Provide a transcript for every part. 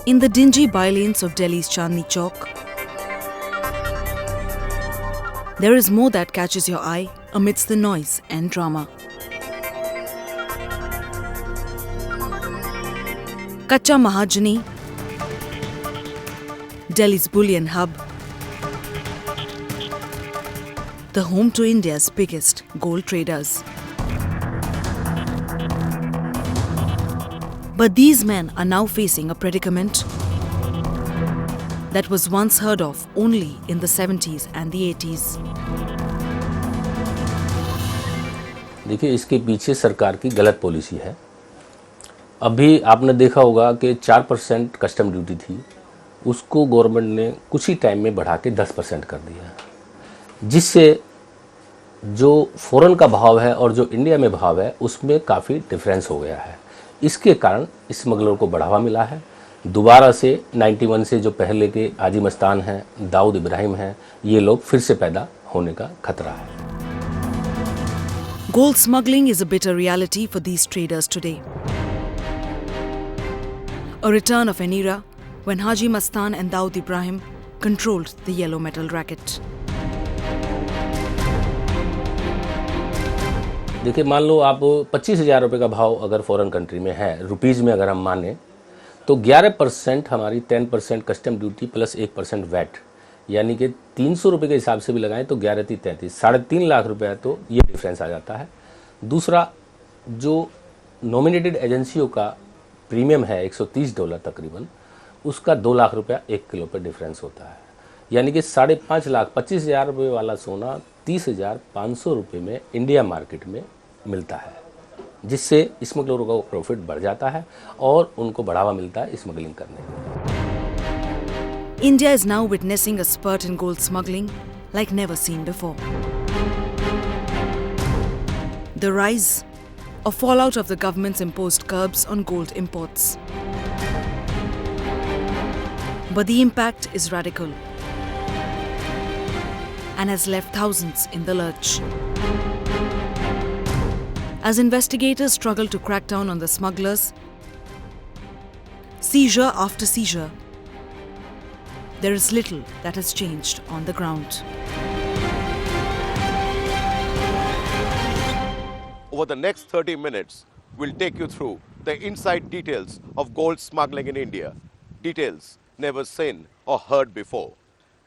In the dingy bylanes of Delhi's Chandni Chowk, there is more that catches your eye amidst the noise and drama. Kacha Mahajani, Delhi's bullion hub, the home to India's biggest gold traders. But these men are now facing a predicament that was once heard of only in the 70s and the 80s. देखिए, इसके पीछे सरकार की गलत policy है। अभी आपने देखा होगा कि 4% कस्टम ड्यूटी थी, उसको गवर्नमेंट ने कुछ ही टाइम में बढ़ा के 10% कर दिया, जिससे जो फॉरेन का भाव है और जो इंडिया में भाव है उसमें काफ़ी डिफरेंस हो गया है। इसके कारण स्मगलर को बढ़ावा मिला है। दोबारा से 91 से जो पहले के हाजी मस्तान हैं, दाऊद इब्राहिम हैं, ये लोग फिर से पैदा होने का खतरा है। Gold smuggling is a bitter reality for these traders today. A return of an era when Haji Mastan and Dawood Ibrahim controlled the yellow metal racket. देखिए, मान लो आप 25,000 रुपये का भाव अगर फॉरेन कंट्री में है, रुपीज़ में अगर हम माने, तो 11% हमारी 10% कस्टम ड्यूटी प्लस 1% वैट, यानी कि 300 रुपये के हिसाब से भी लगाएं तो 11-33, 3.5 लाख रुपया तो ये डिफरेंस आ जाता है। दूसरा, जो नॉमिनेटेड एजेंसियों का प्रीमियम है $130 तकरीबन, उसका 2 लाख रुपया 1 किलो पर डिफरेंस होता है, यानी कि 5.5 लाख 25,000 रुपये वाला सोना 30,500 रुपये में इंडिया मार्केट में मिलता है, जिससे स्मगलरों का प्रॉफिट बढ़ जाता है और उनको बढ़ावा मिलता है स्मगलिंग करने में। India is now witnessing a spurt in gold smuggling like never seen before. The rise, a fallout of the government's imposed curbs on gold imports. But the impact is radical and has left thousands in the lurch. As investigators struggle to crack down on the smugglers, seizure after seizure, there is little that has changed on the ground. Over the next 30 minutes, we'll take you through the inside details of gold smuggling in India. Details never seen or heard before.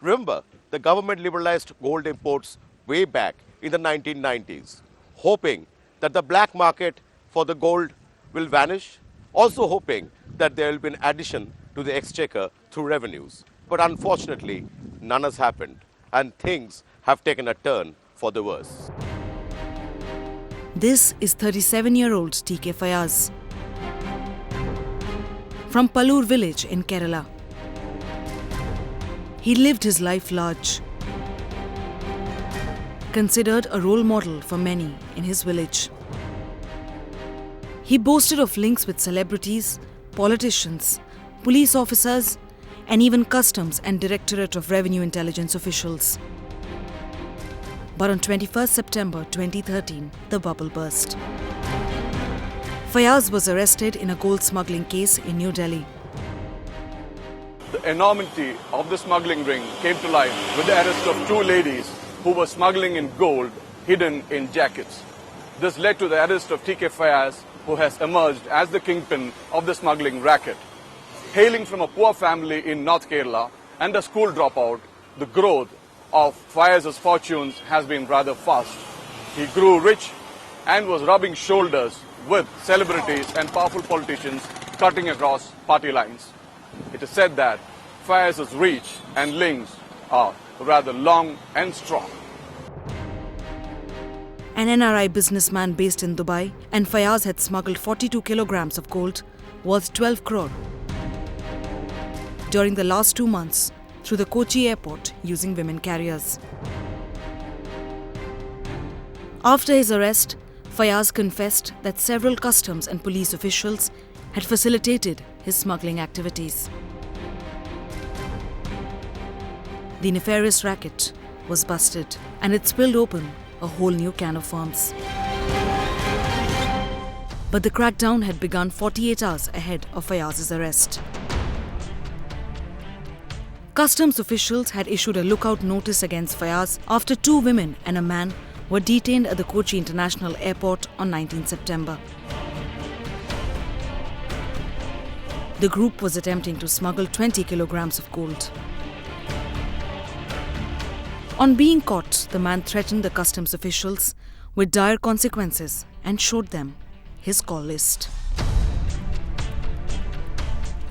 Remember, the government liberalized gold imports way back in the 1990s, hoping that the black market for the gold will vanish, also hoping that there will be an addition to the exchequer through revenues. But unfortunately, none has happened, and things have taken a turn for the worse. This is 37-year-old TK Fayaz from Pallur village in Kerala. He lived his life large, considered a role model for many in his village. He boasted of links with celebrities, politicians, police officers, and even Customs and Directorate of Revenue Intelligence officials. But on 21st September 2013, the bubble burst. Fayaz was arrested in a gold smuggling case in New Delhi. The enormity of the smuggling ring came to light with the arrest of two ladies who were smuggling in gold hidden in jackets. This led to the arrest of TK Fayaz, who has emerged as the kingpin of the smuggling racket. Hailing from a poor family in North Kerala and a school dropout, the growth of Fayaz's fortunes has been rather fast. He grew rich and was rubbing shoulders with celebrities and powerful politicians cutting across party lines. It is said that Fayaz's reach and links are rather long and strong. An NRI businessman based in Dubai, and Fayaz had smuggled 42 kilograms of gold worth 12 crore during the last 2 months through the Kochi airport using women carriers. After his arrest, Fayaz confessed that several customs and police officials had facilitated his smuggling activities. The nefarious racket was busted, and it spilled open a whole new can of worms. But the crackdown had begun 48 hours ahead of Fayaz's arrest. Customs officials had issued a lookout notice against Fayaz after 2 women and a man were detained at the Kochi International Airport on 19 September. The group was attempting to smuggle 20 kilograms of gold. On being caught, the man threatened the customs officials with dire consequences and showed them his call list.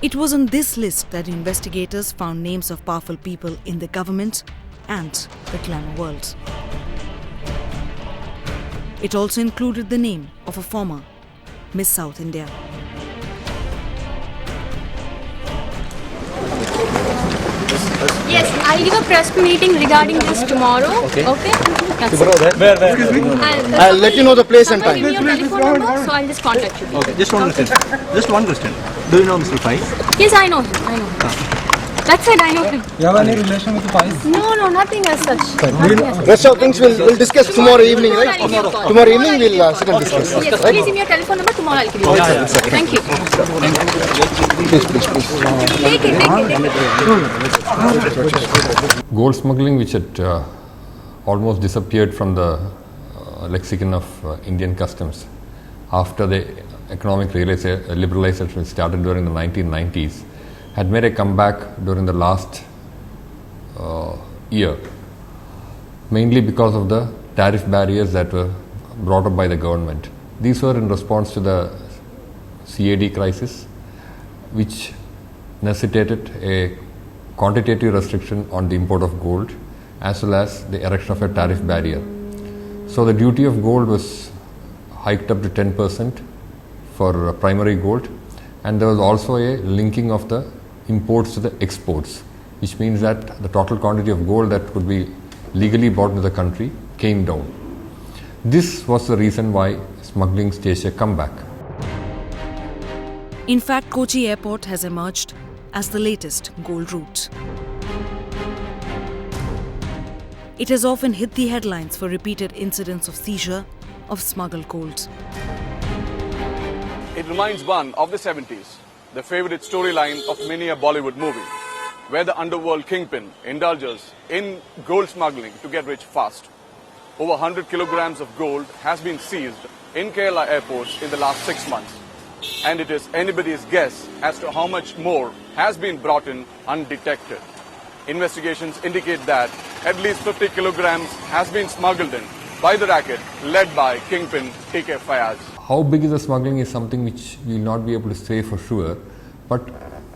It was on this list that investigators found names of powerful people in the government and the glamour world. It also included the name of a former Miss South India. Yes, I'll give a press meeting regarding this tomorrow. Okay? That's it. Where? I'll let you know the place and time. Give me your telephone number, so I'll just contact you. Okay, just one question. Just one question. Do you know Mr. Faiz? Yes, I know him. That's it, I know him. You have any relation with the Faiz? No, nothing as such. Rest of things we'll discuss tomorrow evening, right? I'll give you a call. Tomorrow evening we'll sit and discuss. Yes, please give me your telephone number. Tomorrow I'll give you a call. Thank you. Take it. Gold smuggling, which had almost disappeared from the lexicon of Indian customs after the economic liberalization started during the 1990s, had made a comeback during the last year, mainly because of the tariff barriers that were brought up by the government. These were in response to the CAD crisis, which necessitated a quantitative restriction on the import of gold as well as the erection of a tariff barrier. So the duty of gold was hiked up to 10% for primary gold, and there was also a linking of the imports to the exports, which means that the total quantity of gold that could be legally brought into the country came down. This was the reason why smuggling staged a comeback. In fact, Kochi Airport has emerged as the latest gold route. It has often hit the headlines for repeated incidents of seizure of smuggled gold. It reminds one of the 70s, the favorite storyline of many a Bollywood movie, where the underworld kingpin indulges in gold smuggling to get rich fast. Over 100 kilograms of gold has been seized in Kerala airports in the last 6 months. And it is anybody's guess as to how much more has been brought in undetected. Investigations indicate that at least 50 kilograms has been smuggled in by the racket led by kingpin TK Fayaz. How big is the smuggling is something which we will not be able to say for sure, but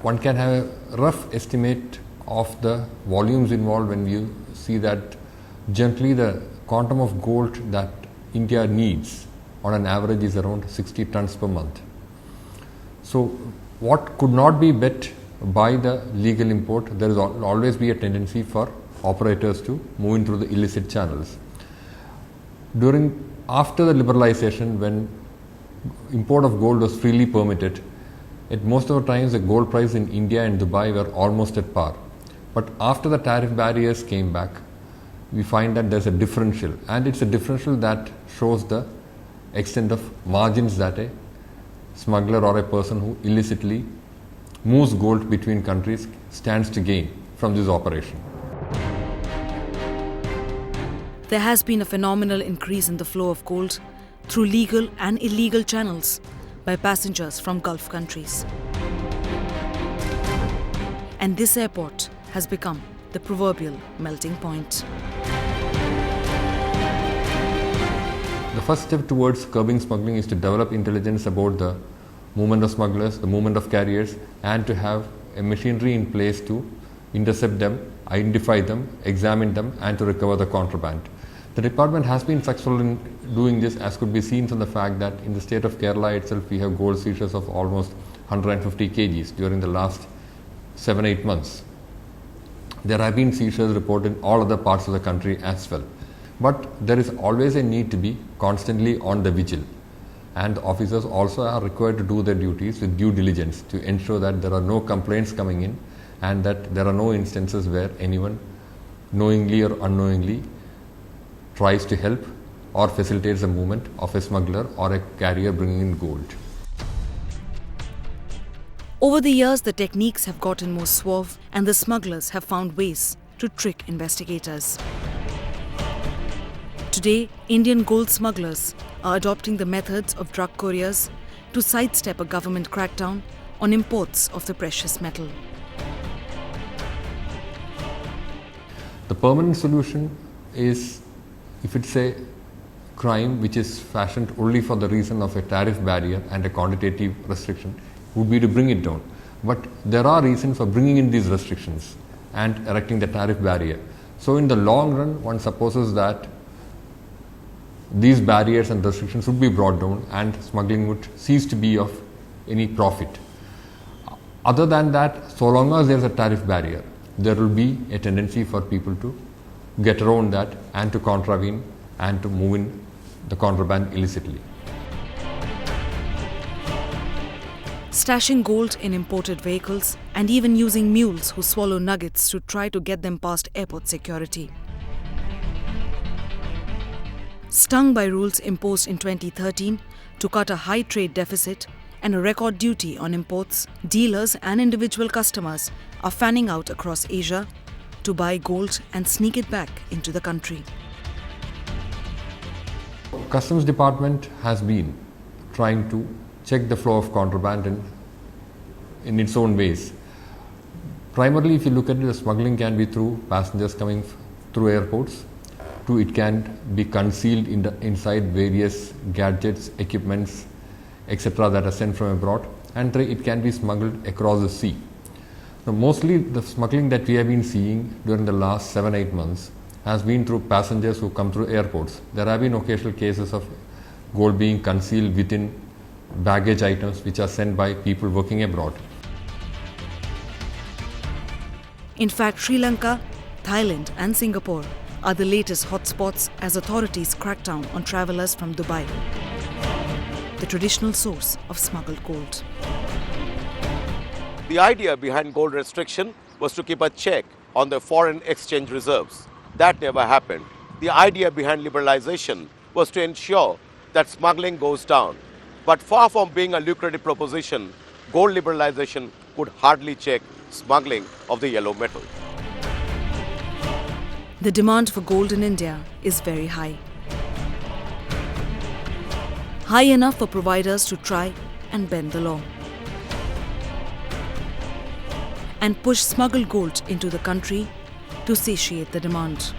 one can have a rough estimate of the volumes involved when you see that generally the quantum of gold that India needs on an average is around 60 tons per month. So what could not be bet by the legal import, there will always be a tendency for operators to move in through the illicit channels. After the liberalization, when import of gold was freely permitted, at most of the times the gold price in India and Dubai were almost at par. But after the tariff barriers came back, we find that there's a differential, and it's a differential that shows the extent of margins that a smuggler or a person who illicitly moves gold between countries stands to gain from this operation. There has been a phenomenal increase in the flow of gold through legal and illegal channels by passengers from Gulf countries. And this airport has become the proverbial melting point. The first step towards curbing smuggling is to develop intelligence about the movement of smugglers, the movement of carriers, and to have a machinery in place to intercept them, identify them, examine them, and to recover the contraband. The department has been successful in doing this, as could be seen from the fact that in the state of Kerala itself we have gold seizures of almost 150 kgs during the last 7-8 months. There have been seizures reported in all other parts of the country as well. But there is always a need to be constantly on the vigil, and officers also are required to do their duties with due diligence to ensure that there are no complaints coming in and that there are no instances where anyone knowingly or unknowingly tries to help or facilitates the movement of a smuggler or a carrier bringing in gold. Over the years, the techniques have gotten more suave and the smugglers have found ways to trick investigators. Today, Indian gold smugglers are adopting the methods of drug couriers to sidestep a government crackdown on imports of the precious metal. The permanent solution is, if it's a crime which is fashioned only for the reason of a tariff barrier and a quantitative restriction, would be to bring it down. But there are reasons for bringing in these restrictions and erecting the tariff barrier. So in the long run, one supposes that these barriers and restrictions would be brought down and smuggling would cease to be of any profit. Other than that, so long as there is a tariff barrier, there will be a tendency for people to get around that and to contravene and to move in the contraband illicitly. Stashing gold in imported vehicles and even using mules who swallow nuggets to try to get them past airport security. Stung by rules imposed in 2013 to cut a high trade deficit and a record duty on imports, dealers and individual customers are fanning out across Asia to buy gold and sneak it back into the country. Customs Department has been trying to check the flow of contraband in its own ways. Primarily, if you look at it, the smuggling can be through passengers coming through airports, to it can be concealed inside various gadgets, equipments, etc. that are sent from abroad, and it can be smuggled across the sea. Now, mostly the smuggling that we have been seeing during the last 7-8 months has been through passengers who come through airports. There have been occasional cases of gold being concealed within baggage items which are sent by people working abroad. In fact, Sri Lanka, Thailand and Singapore are the latest hotspots as authorities crack down on travellers from Dubai, the traditional source of smuggled gold. The idea behind gold restriction was to keep a check on the foreign exchange reserves. That never happened. The idea behind liberalization was to ensure that smuggling goes down. But far from being a lucrative proposition, gold liberalization could hardly check smuggling of the yellow metal. The demand for gold in India is very high. High enough for providers to try and bend the law and push smuggled gold into the country to satiate the demand.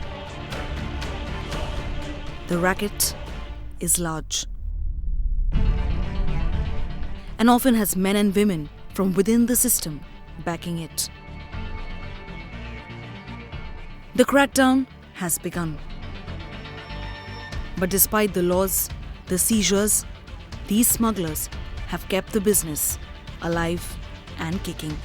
The racket is large and often has men and women from within the system backing it. The crackdown has begun. But despite the laws, the seizures, these smugglers have kept the business alive and kicking.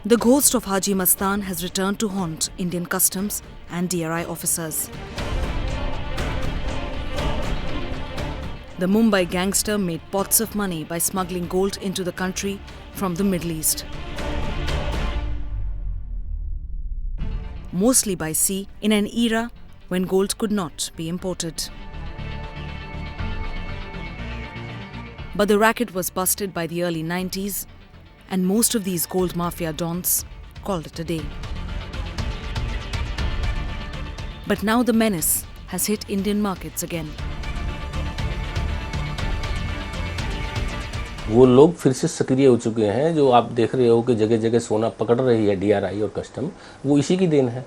The ghost of Haji Mastan has returned to haunt Indian customs and DRI officers. The Mumbai gangster made pots of money by smuggling gold into the country from the Middle East. Mostly by sea in an era when gold could not be imported. But the racket was busted by the early 90s, and most of these gold mafia dons called it a day. But now the menace has hit Indian markets again. वो लोग फिर से सक्रिय हो चुके हैं। जो आप देख रहे हो कि जगह जगह सोना पकड़ रही है DRI और कस्टम, वो इसी की देन है।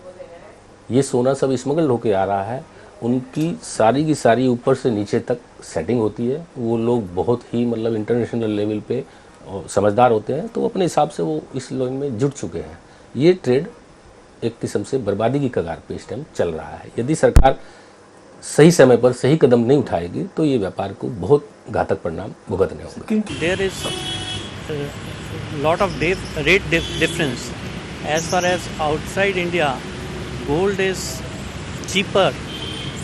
ये सोना सब स्मगल होके आ रहा है। उनकी सारी की सारी ऊपर से नीचे तक सेटिंग होती है। वो लोग बहुत ही मतलब इंटरनेशनल लेवल पे समझदार होते हैं, तो अपने हिसाब से वो इस लाइन में जुट चुके हैं। ये ट्रेड एक किस्म से बर्बादी की कगार पे इस टाइम चल रहा है। यदि सरकार सही समय पर सही कदम नहीं उठाएगी तो ये व्यापार को बहुत घातक परिणाम भुगतने होंगे। There is lot of rate difference. As far as outside India, gold is cheaper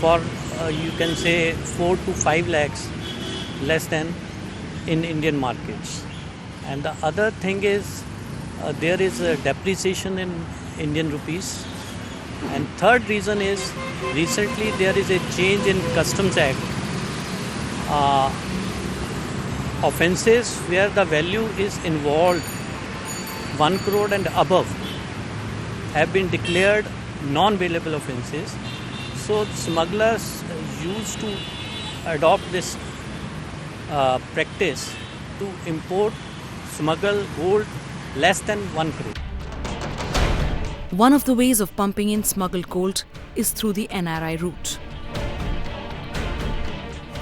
for you can say 4 to 5 lakhs less than in Indian markets. And the other thing is there is a depreciation in Indian rupees. And third reason is recently there is a change in Customs Act. Offences where the value is involved 1 crore and above have been declared non-bailable offences. So smugglers used to adopt this practice to import, smuggle gold less than 1 crore. One of the ways of pumping in smuggled gold is through the NRI route.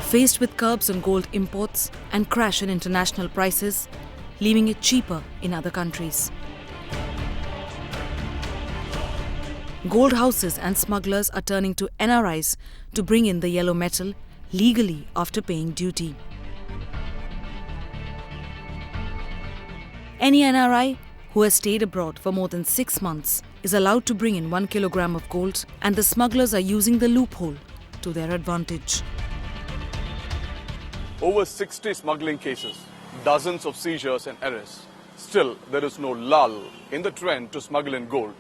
Faced with curbs on gold imports and crash in international prices, leaving it cheaper in other countries. Gold houses and smugglers are turning to NRIs to bring in the yellow metal legally after paying duty. Any NRI who has stayed abroad for more than 6 months is allowed to bring in 1 kilogram of gold, and the smugglers are using the loophole to their advantage. Over 60 smuggling cases, dozens of seizures and arrests. Still, there is no lull in the trend to smuggle in gold,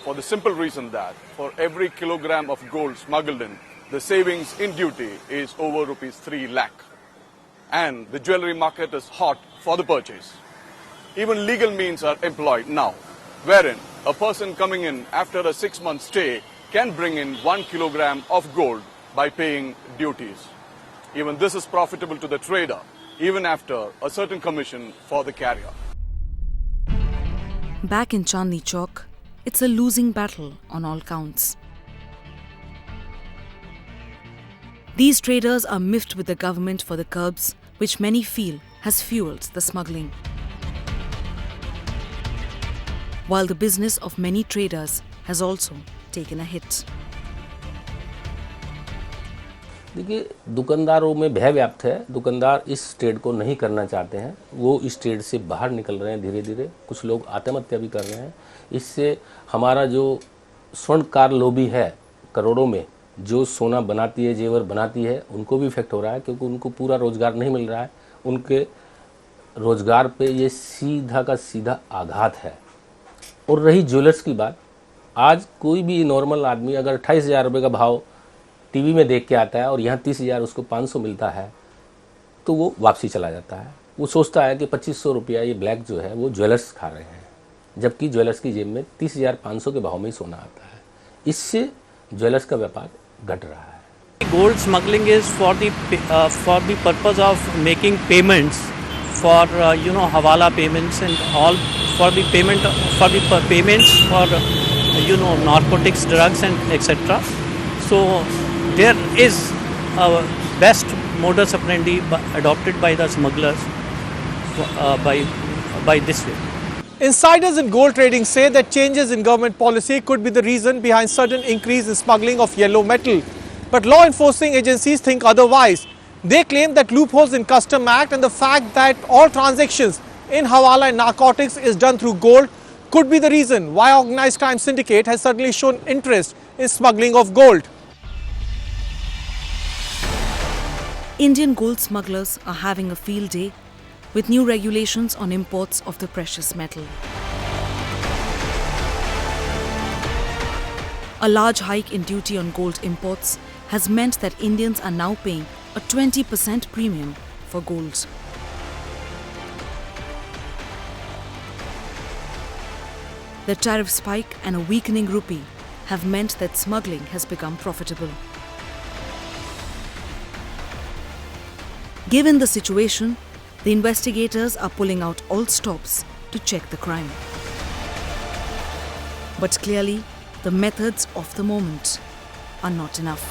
for the simple reason that for every kilogram of gold smuggled in, the savings in duty is over rupees 3 lakh. And the jewellery market is hot for the purchase. Even legal means are employed now, wherein a person coming in after a 6-month stay can bring in 1 kilogram of gold by paying duties. Even this is profitable to the trader, even after a certain commission for the carrier. Back in Chandni Chowk, it's a losing battle on all counts. These traders are miffed with the government for the curbs, which many feel has fueled the smuggling. While the business of many traders has also taken a hit. देखिए, दुकानदारों में भय व्याप्त है। दुकानदार इस trade को नहीं करना चाहते हैं, वो इस ट्रेड से बाहर निकल रहे हैं धीरे धीरे। कुछ लोग आत्महत्या भी कर रहे हैं। इससे हमारा जो स्वर्णकार लोबी है करोड़ों में, जो सोना बनाती है, जेवर बनाती है, उनको भी इफेक्ट हो रहा है, क्योंकि उनको पूरा रोजगार नहीं मिल रहा है। उनके रोजगार पे ये सीधा का सीधा आघात है। और रही ज्वेलर्स की बात, आज कोई भी नॉर्मल आदमी अगर 28,000 रुपये का भाव टीवी में देख के आता है और यहाँ 30,000 उसको 500 मिलता है, तो वो वापसी चला जाता है। वो सोचता है कि 2500 रुपया ये ब्लैक जो है वो ज्वेलर्स खा रहे हैं, जबकि ज्वेलर्स की जेब में 30,500 के भाव में ही सोना आता है। इससे ज्वेलर्स का व्यापार घट रहा है। Gold smuggling is for the purpose of making payments for hawala payments and all, for the payments for narcotics, drugs and etc. So there is a best modus operandi adopted by the smugglers by this way. Insiders in gold trading say that changes in government policy could be the reason behind sudden increase in smuggling of yellow metal. But law enforcing agencies think otherwise. They claim that loopholes in Custom Act and the fact that all transactions in hawala and narcotics is done through gold could be the reason why organized crime syndicate has suddenly shown interest in smuggling of gold. Indian gold smugglers are having a field day with new regulations on imports of the precious metal. A large hike in duty on gold imports has meant that Indians are now paying a 20% premium for gold. The tariff spike and a weakening rupee have meant that smuggling has become profitable. Given the situation, the investigators are pulling out all stops to check the crime. But clearly, the methods of the moment are not enough.